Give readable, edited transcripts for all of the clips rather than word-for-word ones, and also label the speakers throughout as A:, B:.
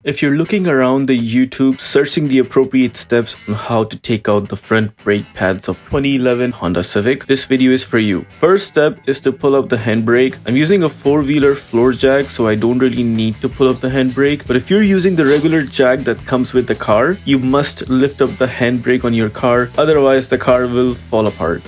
A: If you're looking around the YouTube searching the appropriate steps on how to take out the front brake pads of 2011 Honda Civic, this video is for you. First step is to pull up the handbrake. I'm using a 4-wheeler floor jack, so I don't really need to pull up the handbrake. But if you're using the regular jack that comes with the car, you must lift up the handbrake on your car, otherwise the car will fall apart.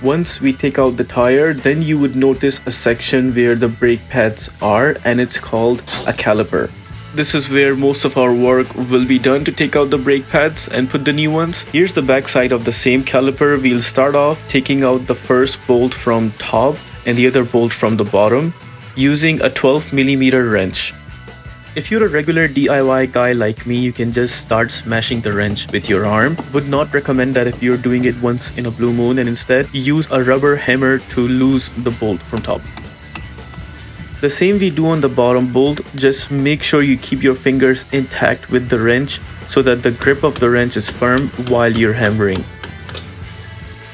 A: Once we take out the tire, then you would notice a section where the brake pads are, and it's called a caliper. This is where most of our work will be done to take out the brake pads and put the new ones. Here's the back side of the same caliper. We'll start off taking out the first bolt from top and the other bolt from the bottom using a 12mm wrench. If you're a regular DIY guy like me, you can just start smashing the wrench with your arm. Would not recommend that if you're doing it once in a blue moon, and instead use a rubber hammer to loose the bolt from top. The same we do on the bottom bolt, just make sure you keep your fingers intact with the wrench so that the grip of the wrench is firm while you're hammering.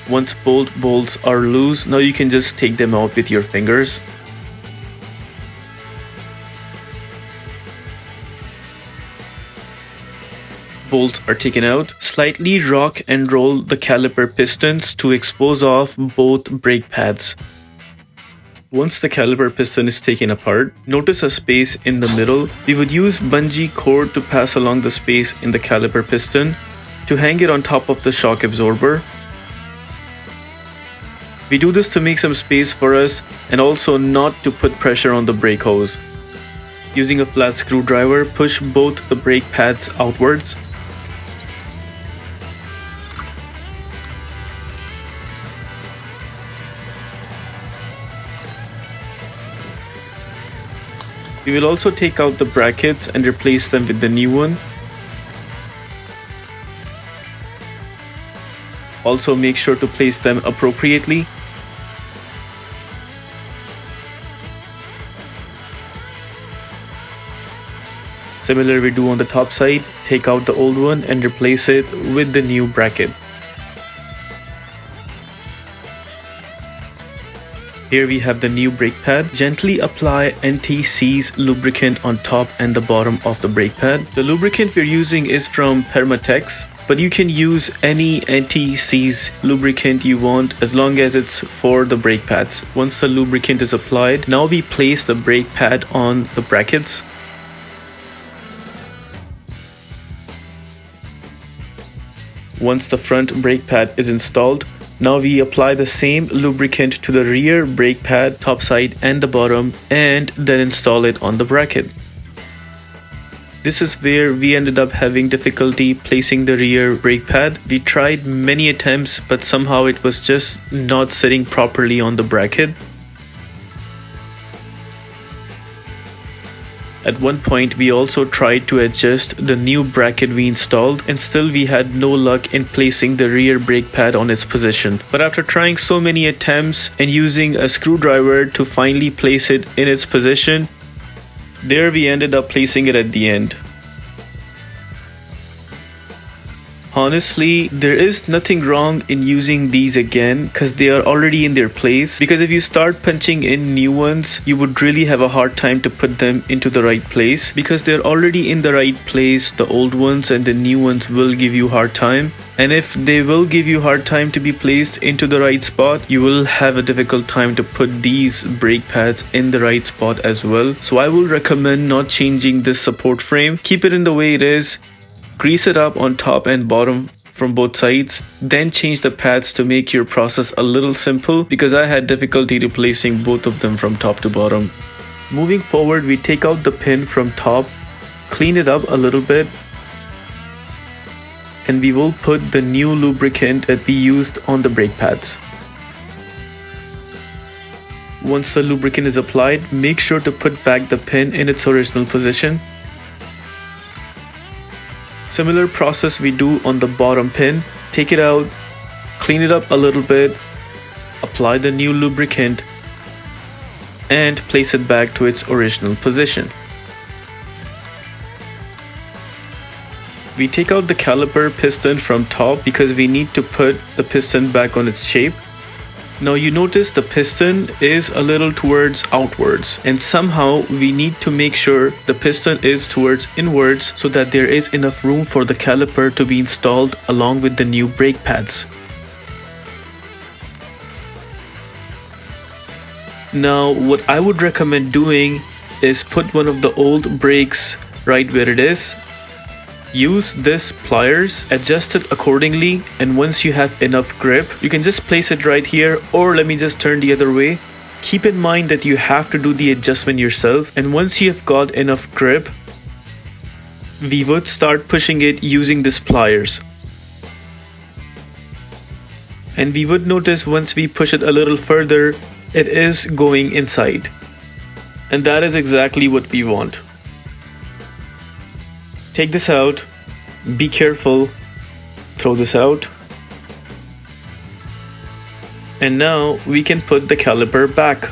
A: Once both bolts are loose, now you can just take them out with your fingers. Bolts are taken out. Slightly rock and roll the caliper pistons to expose off both brake pads. Once the caliper piston is taken apart, notice a space in the middle. We would use bungee cord to pass along the space in the caliper piston to hang it on top of the shock absorber. We do this to make some space for us and also not to put pressure on the brake hose. Using a flat screwdriver, push both the brake pads outwards. We will also take out the brackets and replace them with the new one. Also make sure to place them appropriately. Similar we do on the top side, take out the old one and replace it with the new bracket. Here we have the new brake pad. Gently apply anti-seize lubricant on top and the bottom of the brake pad. The lubricant we're using is from Permatex, but you can use any anti-seize lubricant you want as long as it's for the brake pads. Once the lubricant is applied, now we place the brake pad on the brackets. Once the front brake pad is installed, now we apply the same lubricant to the rear brake pad, top side and the bottom, and then install it on the bracket. This is where we ended up having difficulty placing the rear brake pad. We tried many attempts, but somehow it was just not sitting properly on the bracket. At one point we also tried to adjust the new bracket we installed, and still we had no luck in placing the rear brake pad on its position. But after trying so many attempts and using a screwdriver to finally place it in its position, there we ended up placing it at the end. Honestly, there is nothing wrong in using these again because they are already in their place, because if you start punching in new ones, you would really have a hard time to put them into the right place because they're already in the right place. The old ones and the new ones will give you a hard time, and if they will give you a hard time to be placed into the right spot, you will have a difficult time to put these brake pads in the right spot as well. So I will recommend not changing this support frame. Keep it in the way it is. Grease it up on top and bottom from both sides, then change the pads to make your process a little simple, because I had difficulty replacing both of them from top to bottom. Moving forward, we take out the pin from top, clean it up a little bit, and we will put the new lubricant that we used on the brake pads. Once the lubricant is applied, make sure to put back the pin in its original position. Similar process we do on the bottom pin. Take it out, clean it up a little bit, apply the new lubricant, and place it back to its original position. We take out the caliper piston from top because we need to put the piston back on its shape. Now you notice the piston is a little towards outwards, and somehow we need to make sure the piston is towards inwards so that there is enough room for the caliper to be installed along with the new brake pads. Now what I would recommend doing is put one of the old brakes right where it is. Use this pliers, adjust it accordingly, and once you have enough grip, you can just place it right here, or let me just turn the other way. Keep in mind that you have to do the adjustment yourself, and once you have got enough grip, we would start pushing it using this pliers. And we would notice once we push it a little further, it is going inside. And that is exactly what we want. Take this out, be careful, throw this out, and now we can put the caliper back.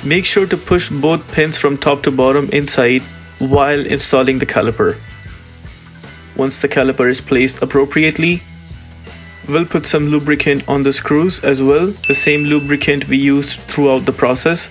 A: Make sure to push both pins from top to bottom inside while installing the caliper. Once the caliper is placed appropriately, we'll put some lubricant on the screws as well, the same lubricant we used throughout the process.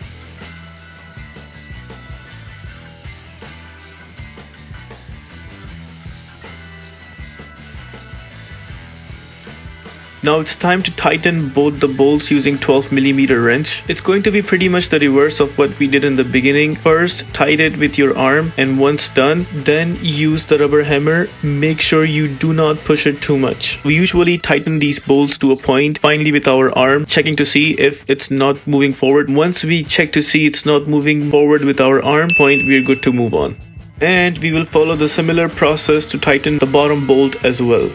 A: Now it's time to tighten both the bolts using 12mm wrench. It's going to be pretty much the reverse of what we did in the beginning. First, tighten it with your arm, and once done, then use the rubber hammer. Make sure you do not push it too much. We usually tighten these bolts to a point, finally with our arm, checking to see if it's not moving forward. Once we check to see it's not moving forward with our arm point, we're good to move on. And we will follow the similar process to tighten the bottom bolt as well.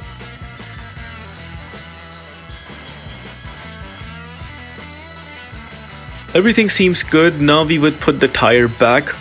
A: Everything seems good. Now we would put the tire back.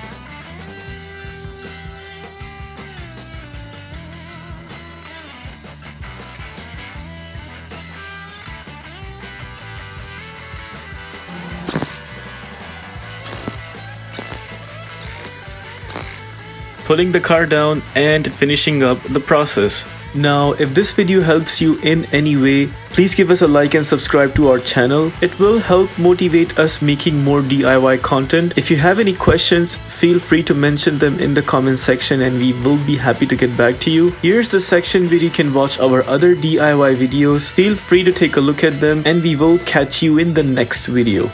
A: Pulling the car down and finishing up the process. Now, if this video helps you in any way, please give us a like and subscribe to our channel. It will help motivate us making more DIY content. If you have any questions, feel free to mention them in the comment section and we will be happy to get back to you. Here's the section where you can watch our other DIY videos. Feel free to take a look at them and we will catch you in the next video.